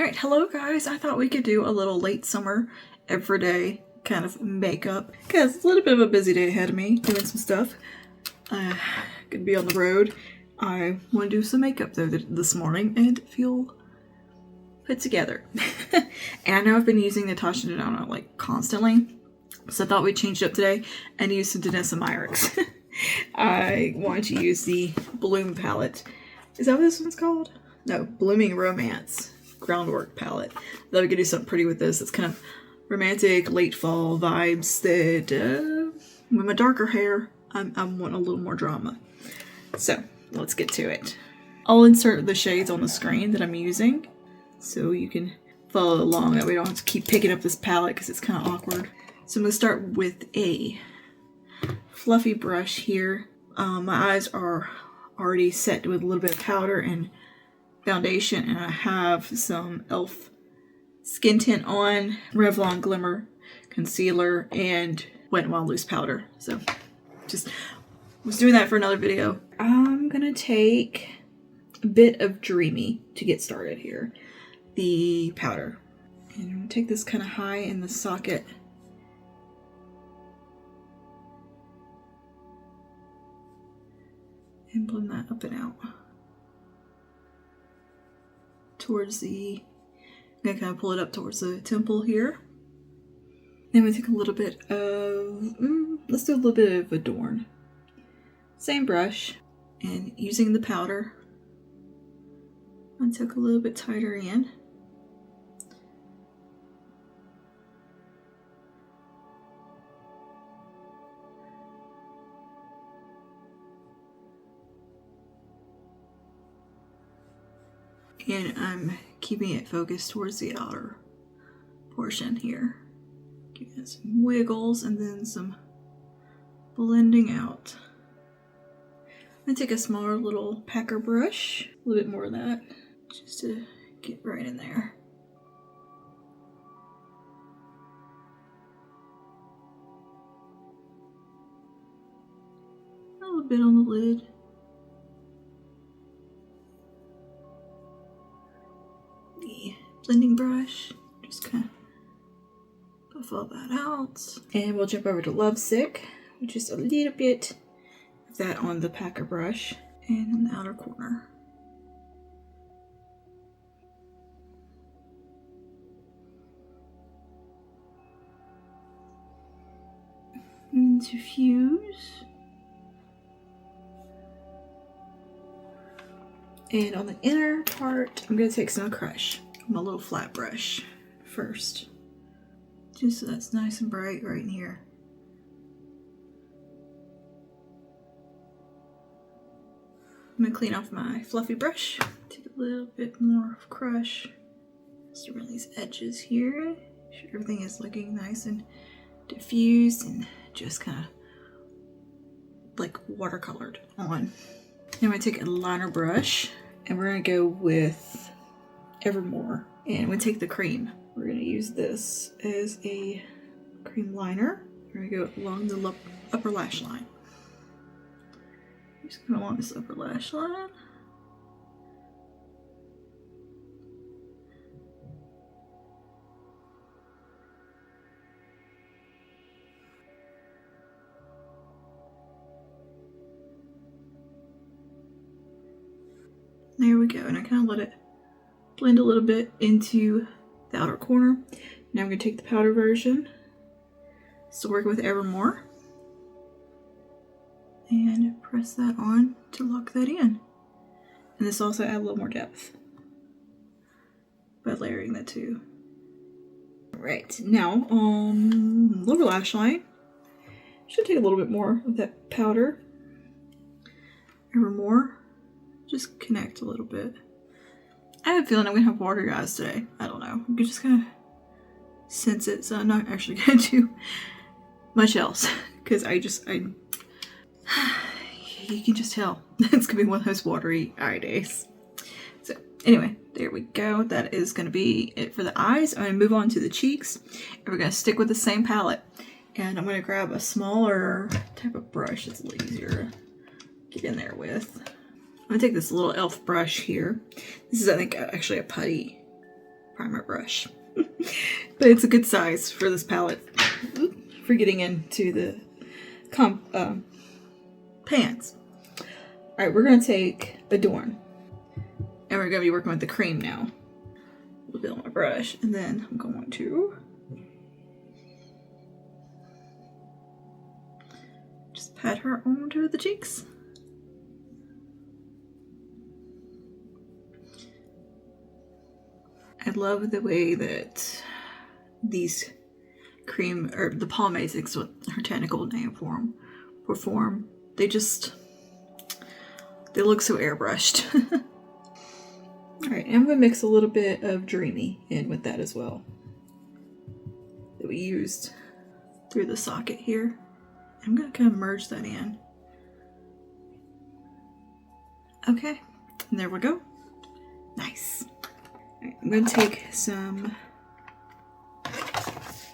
Alright, hello guys. I thought we could do a little late summer, everyday kind of makeup. Because it's a little bit of a busy day ahead of me, doing some stuff. Gonna be on the road. I want to do some makeup though this morning and feel put together. And I know I've been using Natasha Denona like constantly. So I thought we'd change it up today and use some Danessa Myricks. I wanted to use the Bloom palette. Is that what this one's called? No, Blooming Romance Groundwork palette. I thought we could do something pretty with this. It's kind of romantic, late fall vibes that, with my darker hair, I'm wanting a little more drama. So, let's get to it. I'll insert the shades on the screen that I'm using so you can follow along. That way we don't have to keep picking up this palette because it's kind of awkward. So I'm going to start with a fluffy brush here. My eyes are already set with a little bit of powder and foundation, and I have some e.l.f. skin tint on, Revlon Glimmer concealer, and Wet n Wild loose powder. So just was doing that for another video. I'm gonna take a bit of Dreamy to get started here. The powder. And I'm gonna take this kind of high in the socket. And blend that up and out. Towards the, I'm gonna kind of pull it up towards the temple here. Then we take a little bit of, let's do a little bit of Adorn. Same brush, and using the powder, I took a little bit tighter in. And I'm keeping it focused towards the outer portion here. Giving it some wiggles and then some blending out. I'm gonna take a smaller little packer brush, a little bit more of that, just to get right in there. A little bit on the lid. Blending brush, just kind of buff all that out. And we'll jump over to Lovesick, with just a little bit of that on the packer brush and in the outer corner. And diffuse. And on the inner part, I'm going to take some Crush. My little flat brush first, just so that's nice and bright right in here. I'm gonna clean off my fluffy brush, take a little bit more of Crush, just around these edges here. Make sure everything is looking nice and diffused and just kind of like watercolored on. Then I'm gonna take a liner brush and we're gonna go with Evermore, and I'm going to take the cream. We're going to use this as a cream liner. We're going to go along the upper lash line. Just go along this upper lash line. There we go, and I kind of let it blend a little bit into the outer corner. Now I'm going to take the powder version, still working with Evermore, and press that on to lock that in. And this also adds a little more depth by layering the two. Alright, now lower lash line. Should take a little bit more of that powder. Evermore, just connect a little bit. I have a feeling I'm going to have watery eyes today. I don't know. I'm just going to sense it, so I'm not actually going to do much else. Because you can just tell. It's going to be one of those watery eye days. So, anyway, there we go. That is going to be it for the eyes. I'm going to move on to the cheeks. And we're going to stick with the same palette. And I'm going to grab a smaller type of brush that's a little easier to get in there with. I'm going to take this little e.l.f. brush here. This is, I think, actually a putty primer brush. But it's a good size for this palette. For getting into the pans. Alright, we're going to take Adorn. And we're going to be working with the cream now. A little bit on my brush. And then I'm going to just pat her onto the cheeks. I love the way that these cream, or the pomades, is what her technical name for them, perform. They look so airbrushed. Alright, I'm going to mix a little bit of Dreamy in with that as well. That we used through the socket here. I'm going to kind of merge that in. Okay, and there we go. Nice. Right, I'm going to take some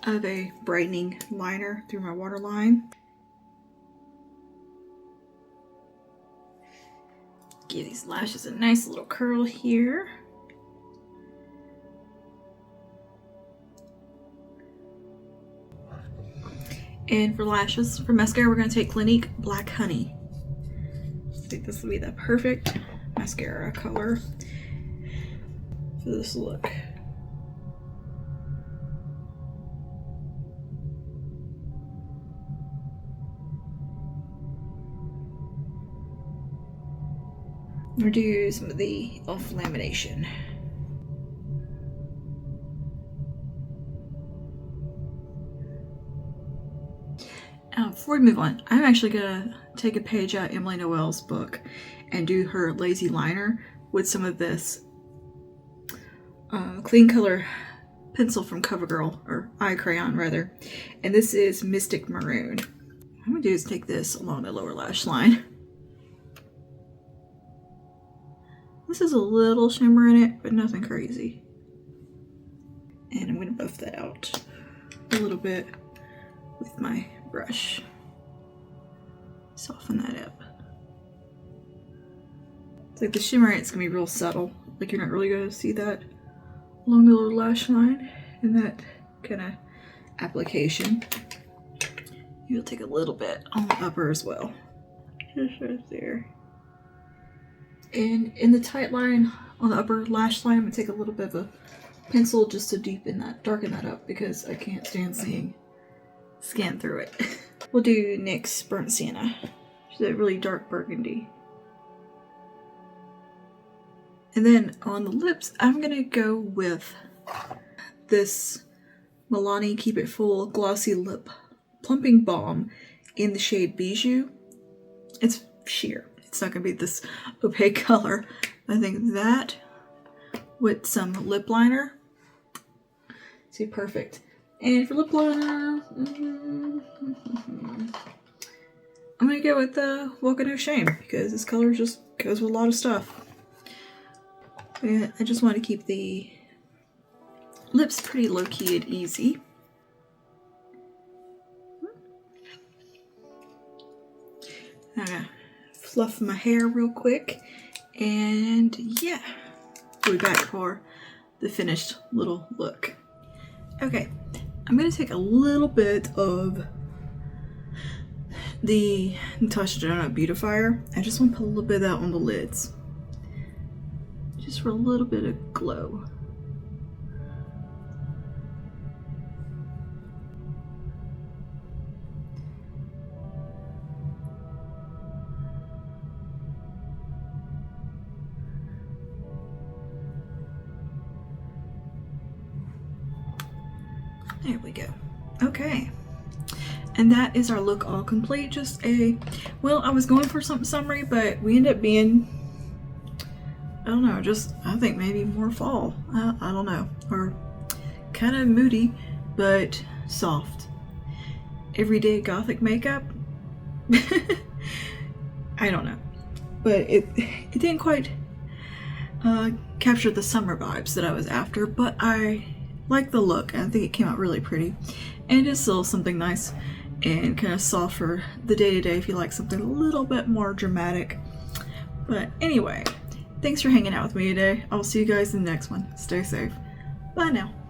of a brightening liner through my waterline. Give these lashes a nice little curl here. And for lashes, for mascara, we're going to take Clinique Black Honey. I think this will be the perfect mascara color for this look. We'll do some of the e.l.f. lamination. Before we move on, I'm actually gonna take a page out of Emily Noel's book and do her lazy liner with some of this clean color pencil from CoverGirl, or eye crayon rather, and this is Mystic Maroon. What I'm gonna do is take this along the lower lash line. This is a little shimmer in it, but nothing crazy. And I'm going to buff that out a little bit with my brush. Soften that up. It's like the shimmer in it's going to be real subtle. Like you're not really going to see that along the lower lash line in that kind of application. You'll take a little bit on the upper as well. Just right there. And in the tight line on the upper lash line, I'm going to take a little bit of a pencil just to deepen that, darken that up, because I can't stand seeing scan through it. We'll do NYX Burnt Sienna. She's a really dark burgundy. And then on the lips, I'm going to go with this Milani Keep It Full Glossy Lip Plumping Balm in the shade Bisou. It's sheer. It's not going to be this opaque color. I think that with some lip liner. See, perfect. And for lip liner, I'm going to go with Walk of No Shame, because this color just goes with a lot of stuff. And I just want to keep the lips pretty low-key and easy. Okay. Fluff my hair real quick, and yeah, we'll be back for the finished little look. Okay, I'm going to take a little bit of the Natasha Denona Beautifier. I just want to put a little bit of that on the lids, just for a little bit of glow. There we go. Okay. And that is our look all complete. Just a, well, I was going for something summery, but we ended up being, I don't know, just, I think maybe more fall. I don't know. Or kind of moody, but soft. Everyday gothic makeup. I don't know. But it didn't quite capture the summer vibes that I was after, but I like the look, and I think it came out really pretty. And it's still something nice and kind of soft for the day-to-day if you like something a little bit more dramatic. But anyway, thanks for hanging out with me today. I'll see you guys in the next one. Stay safe. Bye now.